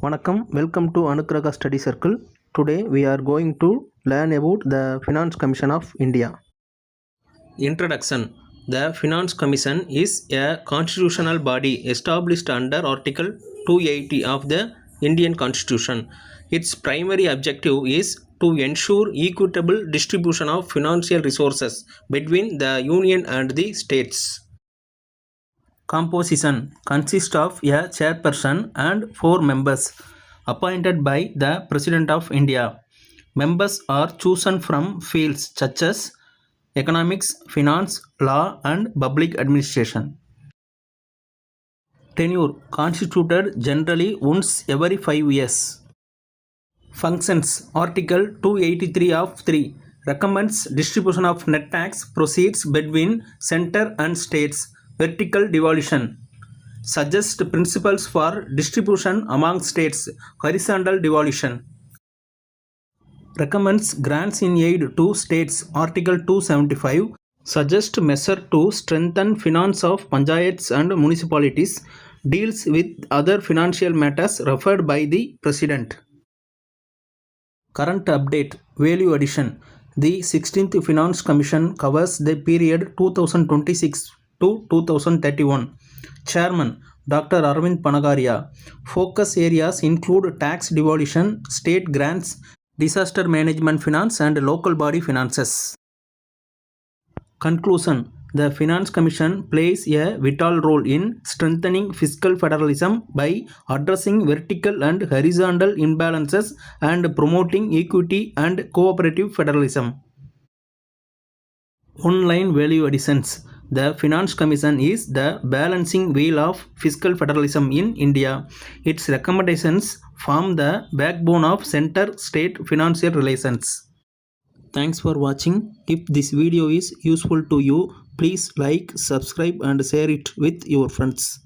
Vanakkam, welcome to Anukraha Study Circle. Today we are going to learn about the Finance Commission of India. Introduction. The Finance Commission is a constitutional body established under Article 280 of the Indian Constitution. Its primary objective is to ensure equitable distribution of financial resources between the Union and the states. Composition consists of a chairperson and 4 members appointed by the President of India. Members are chosen from fields such as economics, finance, law, and public administration. Tenure constituted generally once every 5 years. Functions Article 283 of 3 recommends distribution of net tax proceeds between center and states. Vertical devolution suggests principles for distribution among states. Horizontal devolution recommends grants in aid to states. Article 275 suggests measure to strengthen finance of panchayats and municipalities. Deals with other financial matters referred by the President. Current update. Value addition. The 16th Finance Commission covers the period 2026 to 2031. Chairman Dr. Arvind Panagaria. Focus areas include tax devolution, state grants, disaster management finance, and local body finances. Conclusion. The Finance Commission plays a vital role in strengthening fiscal federalism by addressing vertical and horizontal imbalances and promoting equity and cooperative federalism. Online value additions. The Finance Commission is the balancing wheel of fiscal federalism in India. Its recommendations form the backbone of center-state financial relations. Thanks for watching. If this video is useful to you, please like, subscribe and share it with your friends.